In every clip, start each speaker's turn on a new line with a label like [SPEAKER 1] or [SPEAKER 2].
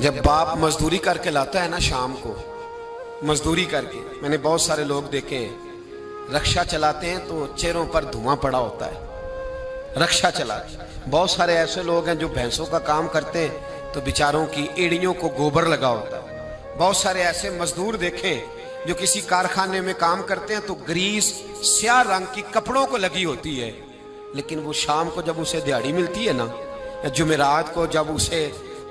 [SPEAKER 1] जब बाप मजदूरी करके लाता है ना, शाम को मजदूरी करके, मैंने बहुत सारे लोग देखे हैं रक्षा चलाते हैं तो चेहरों पर धुआं पड़ा होता है, रक्षा चलाते। बहुत सारे ऐसे लोग हैं जो भैंसों का काम करते हैं तो बेचारों की एड़ियों को गोबर लगा होता है। बहुत सारे ऐसे मजदूर देखे जो किसी कारखाने में काम करते हैं तो ग्रीस स्याह रंग की कपड़ों को लगी होती है, लेकिन वो शाम को जब उसे दिहाड़ी मिलती है ना, या जुमेरात को जब उसे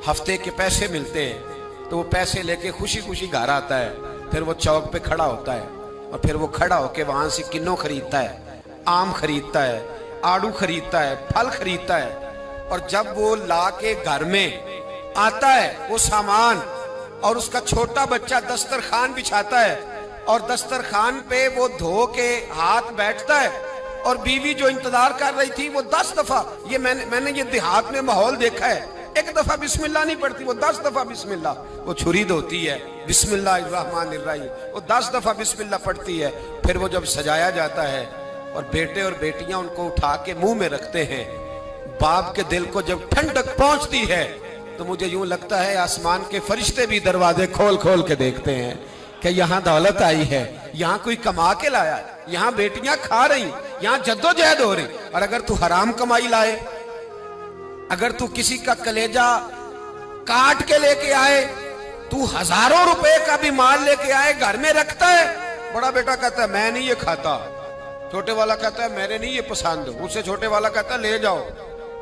[SPEAKER 1] हफ्ते के पैसे मिलते हैं तो वो पैसे लेके खुशी खुशी घर आता है। फिर वो चौक पे खड़ा होता है और फिर वो खड़ा होके वहां से किन्नो खरीदता है, आम खरीदता है, आड़ू खरीदता है, फल खरीदता है। और जब वो ला के घर में आता है वो सामान, और उसका छोटा बच्चा दस्तरखान बिछाता है और दस्तरखान पे वो धो के हाथ बैठता है, और बीवी जो इंतजार कर रही थी वो 10 दफा, ये मैंने ये देहात में माहौल देखा है, एक दफा बिस्मिल्लाह नहीं पढ़ती, वो 10 दफा बिस्मिल्लाह। वो छुरी धोती है, बिस्मिल्लाहिर्रहमानिर्रहीम, वो 10 दफा बिस्मिल्लाह पढ़ती है। फिर वो जब सजाया जाता है और बेटे और बेटियां उनको उठा के मुंह में रखते हैं, बाप के दिल को जब ठंडक पहुंचती है तो मुझे यूं लगता है आसमान के फरिश्ते भी दरवाजे खोल खोल के देखते हैं कि यहाँ दौलत आई है, यहाँ कोई कमा के लाया, यहाँ बेटियां खा रही, यहाँ जद्दोजहद हो रही। और अगर तू हराम कमाई लाए, अगर तू किसी का कलेजा काट के लेके आए, तू हजारों रुपए का भी माल लेके आए, घर में रखता है, बड़ा बेटा कहता है मैं नहीं ये खाता, छोटे वाला कहता है मेरे नहीं ये पसंद, उससे छोटे वाला कहता है ले जाओ,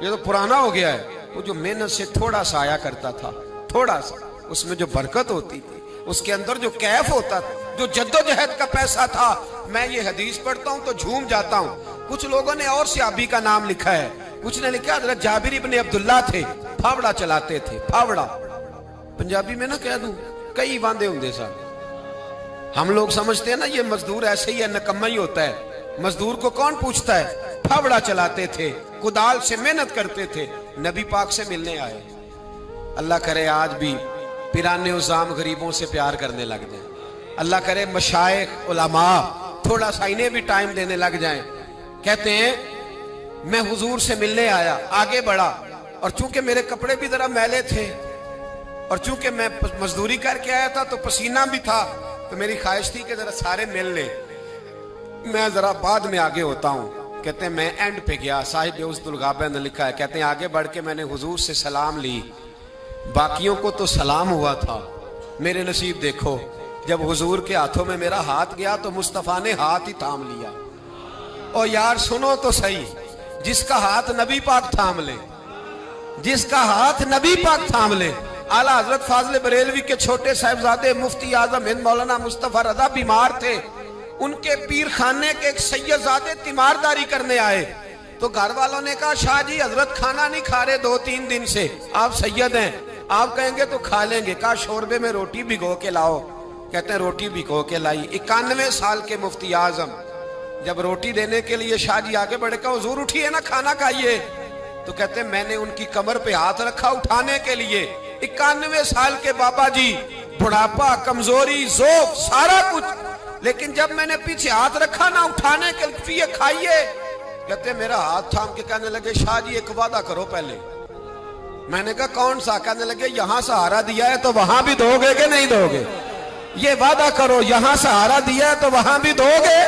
[SPEAKER 1] ये तो पुराना हो गया है। वो जो मेहनत से थोड़ा सा आया करता था, थोड़ा सा, उसमें जो बरकत होती थी, उसके अंदर जो कैफ होता था, जो जद्दोजहद का पैसा था। मैं ये हदीस पढ़ता हूँ तो झूम जाता हूँ। कुछ लोगों ने और सहाबी का नाम लिखा है, कुछ ने लिखा हज़रत जाबिर इब्ने अब्दुल्ला थे, फावड़ा चलाते थे, फावड़ा पंजाबी में ना कह दूं, कई वांदे होंगे साहब। हम लोग समझते हैं ना ये मजदूर ऐसे ही है, नकम्मा ही होता है। मजदूर को कौन पूछता है? फावड़ा चलाते थे, कुदाल से मेहनत करते थे, नबी पाक से मिलने आए। अल्लाह करे आज भी पिराने उजाम गरीबों से प्यार करने लग जाए। अल्लाह करे मशाइख उलमा थोड़ा सा इन्हें भी टाइम देने लग जाएं। कहते हैं मैं हुजूर से मिलने आया, आगे बढ़ा, और चूंकि मेरे कपड़े भी जरा मैले थे और चूंकि मैं मजदूरी करके आया था तो पसीना भी था, तो मेरी ख्वाहिश थी कि जरा सारे मिल ले, मैं जरा बाद में आगे होता हूँ। कहते हैं मैं एंड पे गया, साहिब उज़्दुल गाबा ने लिखा है, कहते हैं आगे बढ़ के मैंने हुजूर से सलाम ली, बाकियों को तो सलाम हुआ था, मेरे नसीब देखो जब हुजूर के हाथों में मेरा हाथ गया तो मुस्तफा ने हाथ ही थाम लिया। और यार सुनो तो सही, जिसका हाथ नबी पाक थाम ले, जिसका हाथ नबी पाक थाम ले। आला हजरत फाज़िल बरेलवी के छोटे साहिबजादे मुफ्ती आजम हिंद मौलाना मुस्तफा रजा बीमार थे, उनके पीर खाने के एक सैयदजादे तीमारदारी करने आए, तो घर वालों ने कहा शाह जी हजरत खाना नहीं खा रहे 2-3 दिन से, आप सैयद हैं, आप कहेंगे तो खा लेंगे। कहा शोरबे में रोटी भिगो के लाओ। कहते हैं रोटी भिगो के लाई। 91 साल के मुफ्ती आजम जब रोटी देने के लिए शाह जी आगे बढ़े, कहा हुजूर उठिए ना, खाना खाइए। तो कहते हैं मैंने उनकी कमर पे हाथ रखा उठाने के लिए। 91 साल के बाबा जी, बुढ़ापा, कमजोरी, जोफ, सारा कुछ, लेकिन जब मैंने पीछे हाथ रखा ना उठाने के लिए, खाइए, कहते मेरा हाथ थाम के कहने लगे शाह जी एक वादा करो पहले। मैंने कहा कौन सा? कहने लगे यहां सहारा दिया है तो वहां भी दोगे कि नहीं दोगे? ये वादा करो, यहां सहारा दिया है तो वहां भी दोगे?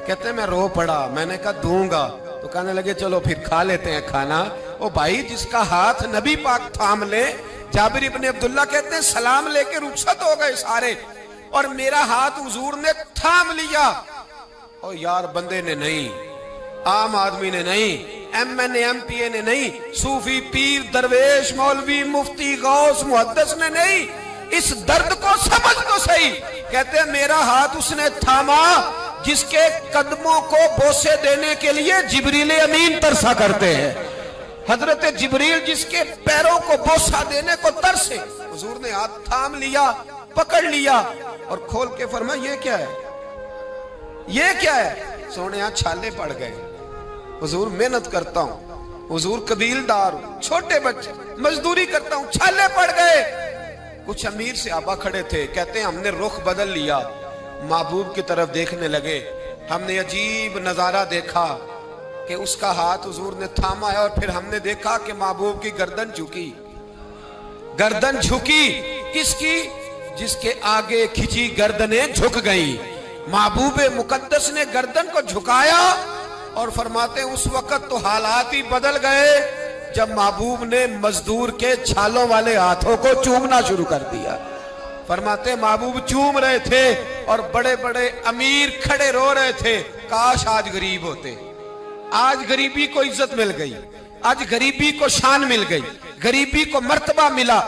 [SPEAKER 1] कहते मैं रो पड़ा, मैंने कहा दूंगा। तो कहने लगे चलो फिर खा लेते हैं खाना। ओ भाई जिसका हाथ नबी पाक थाम ले, जाबिर इब्ने अब्दुल्ला कहते हैं सलाम लेके रुखसत हो गए सारे, और मेरा हाथ हुजूर ने थाम लिया। और यार बंदे ने नहीं, आम आदमी ने नहीं, MNA MPA ने नहीं, सूफी पीर दरवेश मौलवी मुफ्ती गौस मुहद्दिस ने नहीं, इस दर्द को समझ तो सही। कहते हैं मेरा हाथ उसने थामा जिसके कदमों को बोसे देने के लिए जिब्रील अमीन तरसा करते हैं। हजरत जिब्रील जिसके पैरों को बोसा देने को तरसे, हुजूर ने हाथ थाम लिया, पकड़ लिया और खोल के फरमाया ये क्या है, ये क्या है? सोने छाले पड़ गए। हुजूर मेहनत करता हूँ, हुजूर कबीलदार हूँ, छोटे बच्चे मजदूरी करता हूँ, छाले पड़ गए। कुछ अमीर से आबा खड़े थे, कहते हैं हमने रुख बदल लिया, महबूब की तरफ देखने लगे, हमने अजीब नजारा देखा कि उसका हाथ हुजूर ने थामा है, और फिर हमने देखा कि महबूब की गर्दन झुकी, गर्दन झुकी किसकी? जिसके आगे खिंची गर्दनें झुक गई। महबूबे मुकद्दस ने गर्दन को झुकाया और फरमाते उस वक्त तो हालात ही बदल गए जब महबूब ने मजदूर के छालों वाले हाथों को चूमना शुरू कर दिया। फरमाते महबूब चूम रहे थे और बड़े बड़े अमीर खड़े रो रहे थे, काश आज गरीब होते। आज गरीबी को इज्जत मिल गई, आज गरीबी को शान मिल गई, गरीबी को मर्तबा मिला।